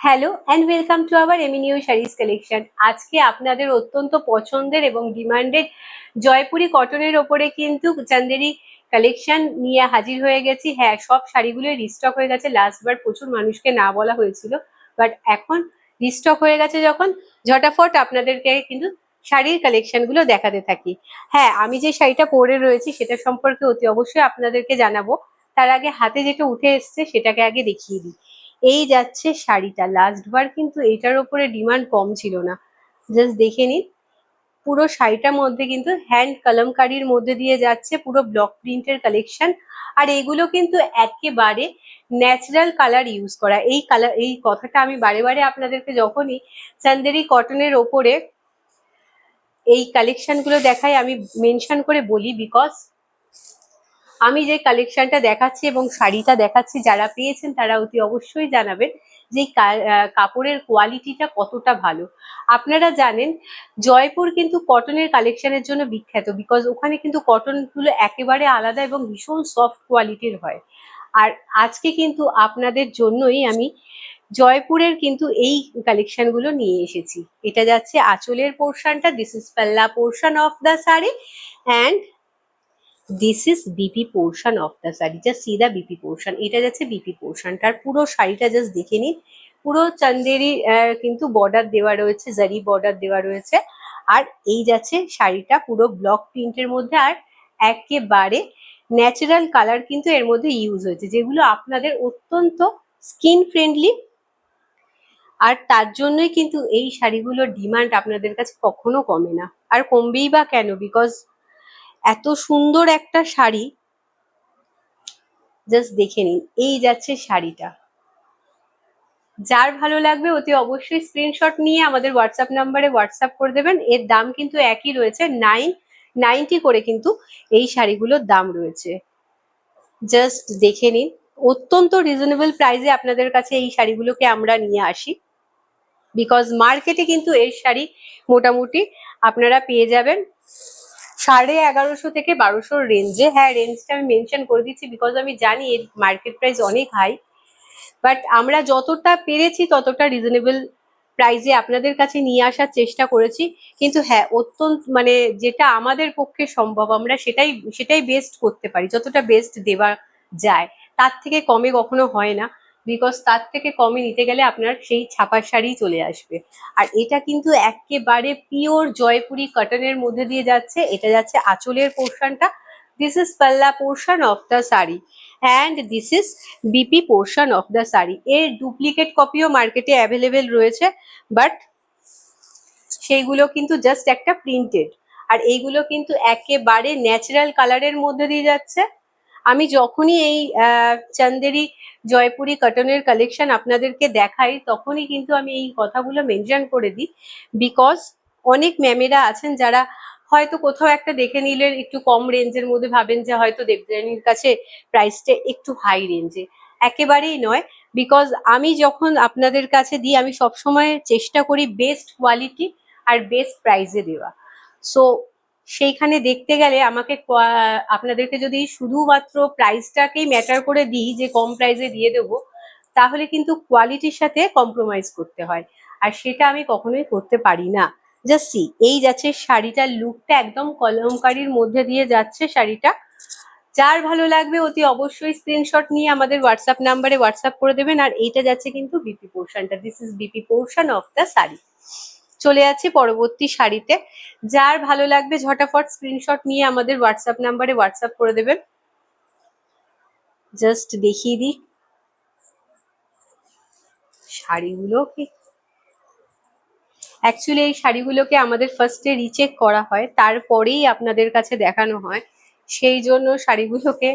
Hello and welcome to our এমিনিউ saris collection. আজকে আপনাদের অত্যন্ত পছন্দের এবং ডিমান্ডেড জয়পুরি কটনের ওপরে কিন্তু চান্দেরি কালেকশন নিয়ে হাজির হয়ে গেছি। হ্যাঁ, সব শাড়িগুলো রিস্টক হয়ে গেছে। লাস্টবার প্রচুর মানুষকে না বলা হয়েছিল, বাট এখন রিস্টক হয়ে গেছে যখন, ঝটাফট আপনাদেরকে কিন্তু শাড়ির কালেকশনগুলো দেখাতে থাকি। হ্যাঁ, আমি যে শাড়িটা পরে রয়েছি সেটা সম্পর্কে অতি অবশ্যই আপনাদেরকে জানাবো। তার আগে হাতে যেটা উঠে এসছে সেটাকে আগে দেখিয়ে দিই। এই যাচ্ছে শাড়িটা। লাস্টবার কিন্তু এটার ওপরে ডিমান্ড কম ছিল না। জাস্ট দেখে নিন, পুরো শাড়িটার মধ্যে কিন্তু হ্যান্ড কলমকারির মধ্যে দিয়ে যাচ্ছে, পুরো ব্লক প্রিন্টের কালেকশন। আর এগুলো কিন্তু একেবারে ন্যাচারাল কালার ইউজ করা। এই কালার, এই কথাটা আমি বারে বারে আপনাদেরকে যখনই চান্দেরি কটনের ওপরে এই কালেকশন গুলো দেখাই আমি মেনশন করে বলি, বিকজ আমি যে কালেকশনটা দেখাচ্ছি এবং শাড়িটা দেখাচ্ছি, যারা পেয়েছেন তারা অতি অবশ্যই জানাবেন যে কাপড়ের কোয়ালিটিটা কতটা ভালো। আপনারা জানেন জয়পুর কিন্তু কটনের কালেকশনের জন্য বিখ্যাত, বিকজ ওখানে কিন্তু কটনগুলো একেবারে আলাদা এবং ভীষণ সফট কোয়ালিটির হয়। আর আজকে কিন্তু আপনাদের জন্যই আমি জয়পুরের কিন্তু এই কালেকশনগুলো নিয়ে এসেছি। এটা যাচ্ছে আঁচলের পোর্শনটা, দিস ইজ পাল্লা portion of the sari, and this is BP portion of the sari. Just see the BP portion. এটা যাচ্ছে বিপি পোর্শনটার পুরো শাড়িটা জাস্ট দেখে নিন। পুরো চান্দেরি কিন্তু বর্ডার দেওয়া রয়েছে, জারি বর্ডার দেওয়া রয়েছে। আর এই যাচ্ছে শাড়িটা পুরো ব্লক প্রিন্টের মধ্যে, আর একেবারে ন্যাচারাল কালার কিন্তু এর মধ্যে ইউজ হয়েছে, যেগুলো আপনাদের অত্যন্ত স্কিন ফ্রেন্ডলি। আর তার জন্যই কিন্তু এই শাড়িগুলোর ডিমান্ড আপনাদের কাছে কখনো কমে না, আর কমবেই বা কেন, বিকজ এত সুন্দর একটা শাড়ি। জাস্ট দেখে নিন, এই যাচ্ছে শাড়িটা। যার ভালো লাগবে অতি অবশ্যই স্ক্রিনশট নিয়ে আমাদের হোয়াটসঅ্যাপ নাম্বারে হোয়াটসঅ্যাপ করে দেবেন। এর দাম কিন্তু একই রয়েছে, 990 করে কিন্তু এই শাড়িগুলোর দাম রয়েছে। জাস্ট দেখে নিন, অত্যন্ত রিজনেবল প্রাইসে আপনাদের কাছে এই শাড়িগুলোকে আমরা নিয়ে আসি, বিকজ মার্কেটে কিন্তু এর শাড়ি মোটামুটি আপনারা পেয়ে যাবেন 1150 থেকে 1200 রেঞ্জে। হ্যাঁ, রেঞ্জটা আমি মেনশন করে দিচ্ছি, বিকজ আমি জানি এর মার্কেট প্রাইস অনেক হাই, বাট আমরা যতটা পেরেছি ততটা রিজনেবল প্রাইসে আপনাদের কাছে নিয়ে আসার চেষ্টা করেছি। কিন্তু হ্যাঁ, অত্যন্ত মানে যেটা আমাদের পক্ষে সম্ভব আমরা সেটাই বেস্ট করতে পারি, যতটা বেস্ট দেওয়া যায়। তার থেকে কমে কখনো হয় না, বিকজ তার থেকে কমে নিতে গেলে আপনার সেই ছাপার শাড়ি চলে আসবে। আর এটা কিন্তু একেবারে পিওর জয়পুরি কটনের মধ্যে দিয়ে যাচ্ছে। এটা যাচ্ছে আঁচলের পোর্শনটা, দিস ইজ পাল্লা portion of the sari, and this is BP portion of the sari. এর ডুপ্লিকেট কপিও মার্কেটে অ্যাভেলেবেল রয়েছে, বাট সেইগুলো কিন্তু জাস্ট একটা প্রিন্টেড। আর এইগুলো কিন্তু একেবারে ন্যাচারাল কালারের মধ্যে দিয়ে যাচ্ছে। আমি যখনই এই চান্দেরি জয়পুরি কটনের কালেকশন আপনাদেরকে দেখাই, তখনই কিন্তু আমি এই কথাগুলো মেনশন করে দিই, বিকজ অনেক ম্যামেরা আছেন যারা হয়তো কোথাও একটা দেখে নিলে একটু কম রেঞ্জের মধ্যে ভাবেন যে হয়তো দেবযানীর কাছে প্রাইসটা একটু হাই রেঞ্জে। একেবারেই নয়, বিকজ আমি যখন আপনাদের কাছে দিই আমি সবসময় চেষ্টা করি বেস্ট কোয়ালিটি আর বেস্ট প্রাইসে দেওয়া। সো সেইখানে দেখতে গেলে আমাকে আপনাদেরকে যদি শুধুমাত্র প্রাইসটাকেই ম্যাটার করে দিই যে কম প্রাইসে দিয়ে দেবো, তাহলে কিন্তু কোয়ালিটির সাথে কম্প্রোমাইজ করতে হয়, আর সেটা আমি কখনোই করতে পারি না। জাস্ট সি, এই যাচ্ছে শাড়িটার লুকটা, একদম কলমকারির মধ্যে দিয়ে যাচ্ছে শাড়িটা। যার ভালো লাগবে অতি অবশ্যই স্ক্রিনশট নিয়ে আমাদের হোয়াটসঅ্যাপ নাম্বারে হোয়াটসঅ্যাপ করে দেবেন। আর এইটা যাচ্ছে কিন্তু বিপি পোর্শনটা, this is BP portion of the sari. চলে যাচ্ছে পরবর্তী শাড়িতে। যার ভালো লাগবে ঝটাফট স্ক্রিনশট নিয়ে আমাদের হোয়াটসঅ্যাপ নাম্বারে হোয়াটসঅ্যাপ করে দেবেন। জাস্ট দেখিয়ে দিই শাড়িগুলো কি, অ্যাকচুয়ালি এই শাড়িগুলোকে আমাদের ফার্স্টে রিচেক করা হয়, তারপরেই আপনাদের কাছে দেখানো হয়। সেই জন্য শাড়িগুলোকে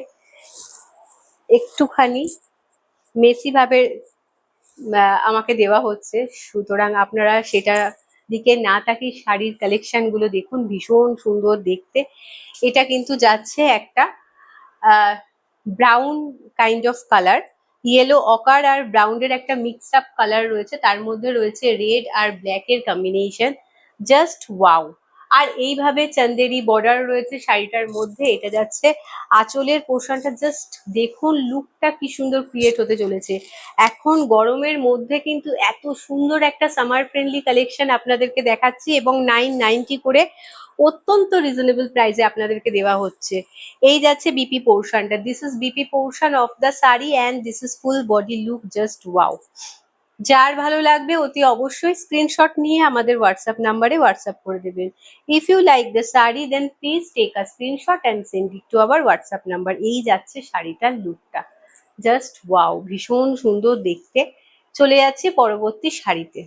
একটুখানি মেসি ভাবে আমাকে দেওয়া হচ্ছে, সুতরাং আপনারা সেটা দিকে না তাকিয়ে শাড়ির কালেকশন গুলো দেখুন, ভীষণ সুন্দর দেখতে। এটা কিন্তু যাচ্ছে একটা brown kind of colour, yellow ochre আর ব্রাউনের একটা মিক্সড আপ কালার রয়েছে, তার মধ্যে রয়েছে রেড আর ব্ল্যাক এর কম্বিনেশন। Just wow! আর এইভাবে চান্দেরি বর্ডার রয়েছে শাড়িটার মধ্যে। এটা যাচ্ছে আঁচলের পোর্শনটা, জাস্ট দেখুন লুকটা কি সুন্দর ক্রিয়েট হতে চলেছে। এখন গরমের মধ্যে কিন্তু এত সুন্দর একটা সামার ফ্রেন্ডলি কালেকশন আপনাদেরকে দেখাচ্ছি, এবং 990 করে অত্যন্ত রিজনেবল প্রাইসে আপনাদেরকে দেওয়া হচ্ছে। এই যাচ্ছে বিপি পোর্শনটা, this is BP portion of the sari and this is full body look, just wow. যার ভালো লাগবে অতি অবশ্যই স্ক্রিনশট নিয়ে আমাদের হোয়াটসঅ্যাপ নাম্বারে হোয়াটসঅ্যাপ করে দেবেন। If you like the sari then please take a screenshot and send it to our WhatsApp number. এই যাচ্ছে শাড়িটার লুকটা, জাস্ট ওয়াও, ভীষণ সুন্দর দেখতে। চলে যাচ্ছি পরবর্তী শাড়িতে।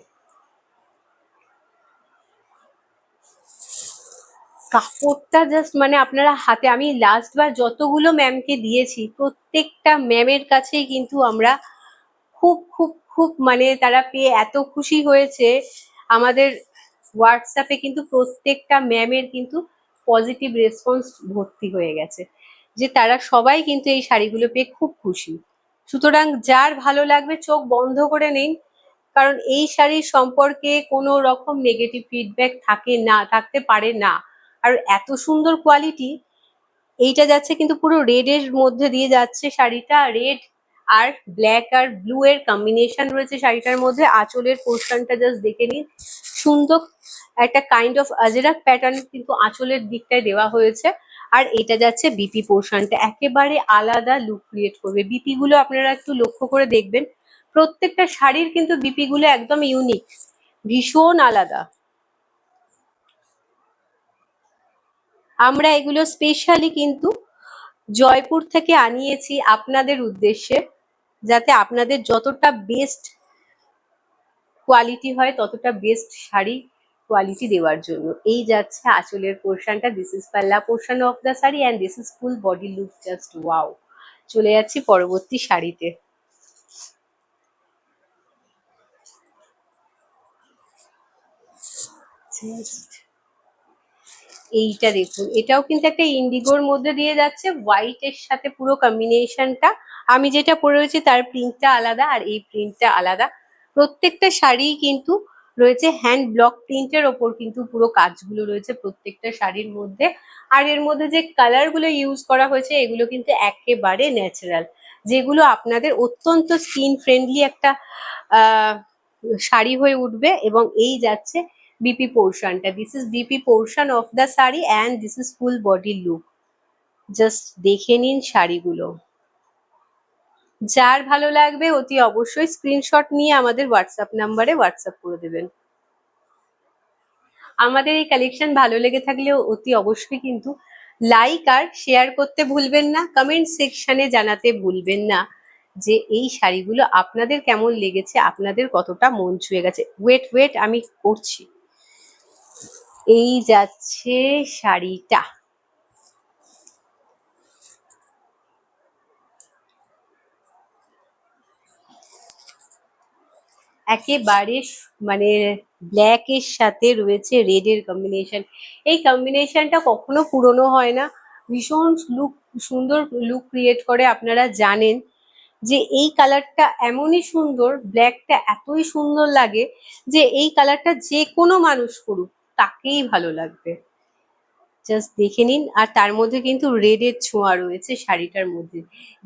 কাপড়টা জাস্ট মানে আপনারা হাতে, আমি লাস্ট বার যতগুলো ম্যামকে দিয়েছি প্রত্যেকটা ম্যামের কাছেই কিন্তু আমরা খুব খুব খুব মানে তারা পেয়ে এত খুশি হয়েছে। আমাদের হোয়াটসঅ্যাপে কিন্তু প্রত্যেকটা ম্যামের কিন্তু পজিটিভ রেসপন্স ভর্তি হয়ে গেছে, যে তারা সবাই কিন্তু এই শাড়িগুলো পেয়ে খুব খুশি। সুতরাং যার ভালো লাগবে চোখ বন্ধ করে নিন, কারণ এই শাড়ির সম্পর্কে কোনো রকম নেগেটিভ ফিডব্যাক থাকতে পারে না। আর এত সুন্দর কোয়ালিটি। এইটা যাচ্ছে কিন্তু পুরো রেড এর মধ্যে দিয়ে যাচ্ছে শাড়িটা, রেড আর ব্ল্যাক আর ব্লু এর কম্বিনেশন রয়েছে শাড়িটার মধ্যে। আঁচলের পোর্শনটা জাস্ট দেখে নিন, সুন্দর একটা কাইন্ড অফ আজরাক প্যাটার্ন কিন্তু আঁচলের দিকটায় দেওয়া হয়েছে। আর এটা যাচ্ছে বিপি পোর্শনটা, একেবারে আলাদা লুক ক্রিয়েট করবে। বিপি গুলো আপনারা একটু লক্ষ্য করে দেখবেন, প্রত্যেকটা শাড়ির কিন্তু বিপি গুলো একদম ইউনিক, ভীষণ আলাদা। আমরা এগুলো স্পেশালি কিন্তু জয়পুর থেকে আনিয়েছি আপনাদের উদ্দেশ্যে, যাতে আপনাদের যতটা বেস্ট কোয়ালিটি হয় ততটা বেস্ট শাড়ি কোয়ালিটি দেওয়ার জন্য। এই যাচ্ছে আঁচলের পোর্শনটা, দিস ইজ পাল্লা portion of the sari and this is full body look, just wow. চলে যাচ্ছি পরবর্তী শাড়িতে। এইটা দেখুন, এটাও কিন্তু একটা ইন্ডিগোর মধ্যে দিয়ে যাচ্ছে, হোয়াইট এর সাথে পুরো কম্বিনেশনটা। আমি যেটা পরে রয়েছি তার প্রিন্টটা আলাদা আর এই প্রিন্টটা আলাদা। প্রত্যেকটা শাড়ি কিন্তু রয়েছে হ্যান্ড ব্লক প্রিন্টের ওপর, কিন্তু পুরো কাজগুলো রয়েছে প্রত্যেকটা শাড়ির মধ্যে। আর এর মধ্যে যে কালার গুলো ইউজ করা হয়েছে এগুলো কিন্তু একেবারে ন্যাচারাল, যেগুলো আপনাদের অত্যন্ত স্কিন ফ্রেন্ডলি একটা আহ শাড়ি হয়ে উঠবে। এবং এই যাচ্ছে বিপি পোর্শনটা, this is BP portion of the sari and this is full body look, just দেখে নিন শাড়িগুলো। যার ভালো লাগবে অতি অবশ্যই স্ক্রিনশট নিয়ে আমাদের হোয়াটসঅ্যাপ নাম্বারে হোয়াটসঅ্যাপ করে দেবেন। আমাদের এই কালেকশন ভালো লেগে থাকলেও অতি অবশ্যই কিন্তু লাইক আর শেয়ার করতে ভুলবেন না, কমেন্ট সেকশনে জানাতে ভুলবেন না যে এই শাড়িগুলো আপনাদের কেমন লেগেছে, আপনাদের কতটা মন ছুঁয়ে গেছে। ওয়েট ওয়েট, আমি করছি। এই যাচ্ছে শাড়িটা, একেবারে মানে ব্ল্যাক এর সাথে রয়েছে রেড এর কম্বিনেশন। এই কম্বিনেশনটা কখনো পুরনো হয় না, ভীষণ লুক, সুন্দর লুক ক্রিয়েট করে। আপনারা জানেন যে এই কালারটা এমনই সুন্দর, ব্ল্যাকটা এতই সুন্দর লাগে যে এই কালারটা যে কোনো মানুষ করুক তাকেই ভালো লাগবে। জাস্ট দেখে নিন, আর তার মধ্যে কিন্তু রেড এর ছোঁয়া রয়েছে শাড়িটার মধ্যে,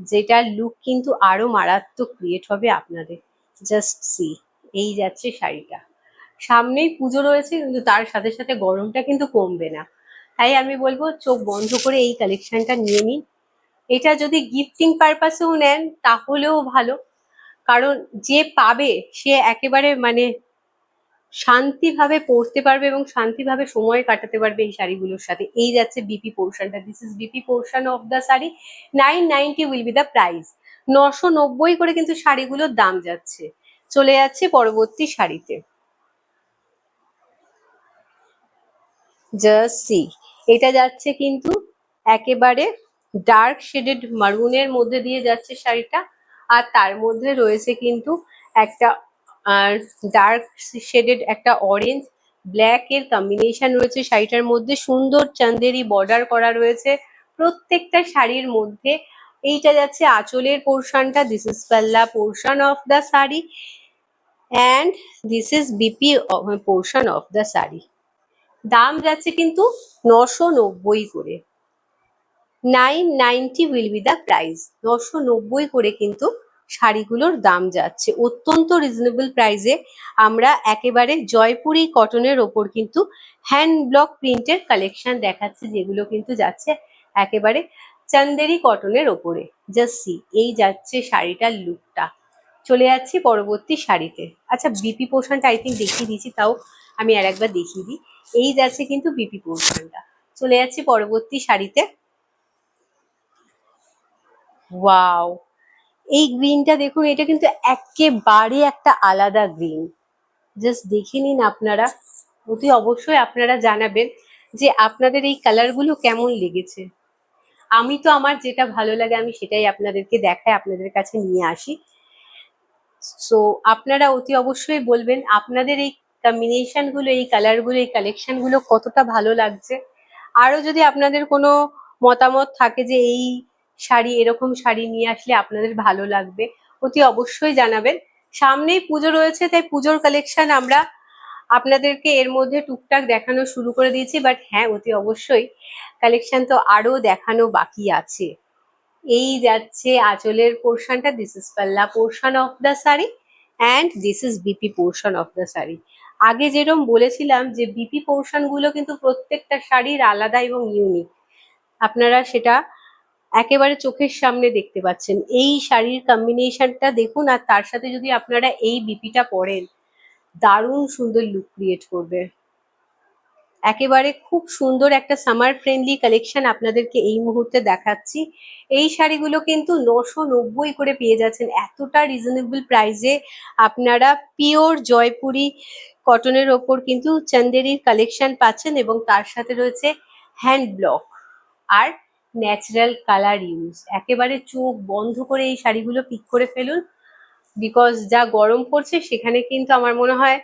যেটার লুক কিন্তু আরো মারাত্মক ক্রিয়েট হবে আপনাদের। Just see. এই যাচ্ছে শাড়িটা, সামনেই পুজো রয়েছে কিন্তু তার সাথে সাথে গরমটা কিন্তু কমবে না। তাই আমি বলবো চোখ বন্ধ করে এই কালেকশনটা নিয়ে নিন। এটা যদি গিফটিং পারপাসেও নেন তাহলেও ভালো, কারণ যে পাবে সে একেবারে মানে শান্তিভাবে পড়তে পারবে এবং শান্তিভাবে সময় কাটাতে পারবে এই শাড়িগুলোর সাথে। এই যাচ্ছে বিপি পোর্শনটা, this is BP portion of the sari, 990 will be the price. 990 করে কিন্তু শাড়িগুলোর দাম যাচ্ছে। চলে যাচ্ছে পরবর্তী শাড়িতে। Just see. এটা যাচ্ছে কিন্তু একেবারে ডার্ক শেডেড মারুনের মধ্যে দিয়ে যাচ্ছে শাড়িটা, আর তার মধ্যে রয়েছে কিন্তু একটা আর ডার্ক শেডেড একটা অরেঞ্জ ব্ল্যাক এর কম্বিনেশন রয়েছে শাড়িটার মধ্যে। সুন্দর চান্দেরি বর্ডার করা রয়েছে প্রত্যেকটা শাড়ির মধ্যে। এইটা যাচ্ছে আঁচলের পোর্শনটা, দিস ইজ পাল্লা portion of the sari and this is BP portion of the sari. দাম যাচ্ছে কিন্তু 990 করে। 990 উইল বি দ্য প্রাইস। 990 করে কিন্তু শাড়িগুলোর দাম যাচ্ছে। অত্যন্ত রিজনেবল প্রাইসে আমরা একেবারে জয়পুরি কটনের ওপর কিন্তু হ্যান্ড ব্লক প্রিন্টের কালেকশন দেখাচ্ছি, যেগুলো কিন্তু যাচ্ছে একেবারে চান্দেরি কটনের ওপরে। জাস্ট সি, এই যাচ্ছে শাড়িটার লুকটা। চলে যাচ্ছি পরবর্তী শাড়িতে। আচ্ছা, বিপি পোর্শনটা আই থিঙ্ক দেখিয়ে দিয়েছি, তাও আমি আর একবার দেখিয়ে দিই। এই যাচ্ছে কিন্তু বিপি পোর্শনটা। চলে যাচ্ছি পরবর্তী শাড়িতে। ওয়াও, এই গ্রিনটা দেখুন, এটা কিন্তু একেবারে একটা আলাদা গ্রিন। জাস্ট দেখে নিন আপনারা, অতি অবশ্যই আপনারা জানাবেন যে আপনাদের এই কালারগুলো কেমন লেগেছে। আমি তো আমার যেটা ভালো লাগে আমি সেটাই আপনাদেরকে দেখাই, আপনাদের কাছে নিয়ে আসি। সো আপনারা অতি অবশ্যই বলবেন আপনাদের এই কম্বিনেশন গুলো, এই কালার গুলো, এই কালেকশন গুলো কতটা ভালো লাগছে। আরো যদি আপনাদের কোনো মতামত থাকে যে এই শাড়ি, এরকম শাড়ি নিয়ে আসলে আপনাদের ভালো লাগবে, অতি অবশ্যই জানাবেন। সামনেই পুজো রয়েছে, তাই পুজোর কালেকশন আমরা আপনাদেরকে এর মধ্যে টুকটাক দেখানো শুরু করে দিয়েছি, বাট হ্যাঁ, অতি অবশ্যই কালেকশন তো আরো দেখানো বাকি আছে। এই যাচ্ছে আঁচলের পোর্শনটা, দিস ইজ পাল্লা portion of the sari and this is BP portion of the sari. আগে যেরকম বলেছিলাম যে বিপি পোর্শন গুলো কিন্তু প্রত্যেকটা শাড়ির আলাদা এবং ইউনিক, আপনারা সেটা একেবারে চোখের সামনে দেখতে পাচ্ছেন। এই শাড়ির কম্বিনেশনটা দেখুন, আর তার সাথে যদি আপনারা এই বিপিটা পরেন, দারুণ সুন্দর লুক ক্রিয়েট করবে। একেবারে খুব সুন্দর একটা সামার ফ্রেন্ডলি কালেকশন আপনাদেরকে এই মুহূর্তে দেখাচ্ছি। এই শাড়িগুলো কিন্তু 990 করে পেয়ে যাচ্ছেন, এতটা রিজনেবল প্রাইসে আপনারা পিওর জয়পুরি কটনের ওপর কিন্তু চান্দেরির কালেকশন পাচ্ছেন, এবং তার সাথে রয়েছে হ্যান্ড ব্লক আর ন্যাচারাল কালার ইউজ। একেবারে চোখ বন্ধ করে এই শাড়িগুলো পিক করে ফেলুন, বিকজ যা গরম পড়ছে সেখানে কিন্তু আমার মনে হয়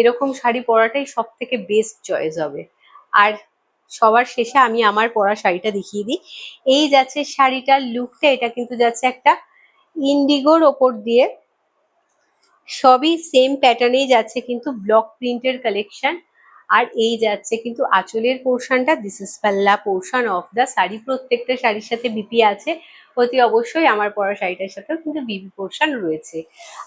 এরকম শাড়ি পরাটাই সব থেকে বেস্ট চয়েস হবে। আর সবার শেষে আমি আমার পরা শাড়িটা দেখিয়ে দিই। এই যাচ্ছে শাড়িটার লুকটা, এটা কিন্তু যাচ্ছে একটা ইন্ডিগোর ওপর দিয়ে, সবই সেম প্যাটার্নেই যাচ্ছে কিন্তু ব্লক প্রিন্টের কালেকশন। আর এই যাচ্ছে কিন্তু আঁচলের পোর্শনটা, দিস ইজ পাল্লা পোর্শন অফ দ্য শাড়ি। প্রত্যেকটা শাড়ির সাথে বিপি আছে, অতি অবশ্যই আমার পরা শাড়িটার সাথেও কিন্তু বিপি পোর্শন রয়েছে।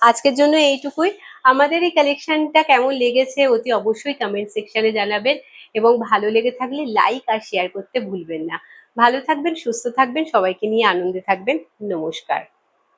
আজকের জন্য এইটুকুই। আমাদের এই কালেকশনটা কেমন লেগেছে অতি অবশ্যই কমেন্ট সেকশনে জানাবেন, এবং ভালো লেগে থাকলে লাইক আর শেয়ার করতে ভুলবেন না। ভালো থাকবেন, সুস্থ থাকবেন, সবাইকে নিয়ে আনন্দে থাকবেন। নমস্কার।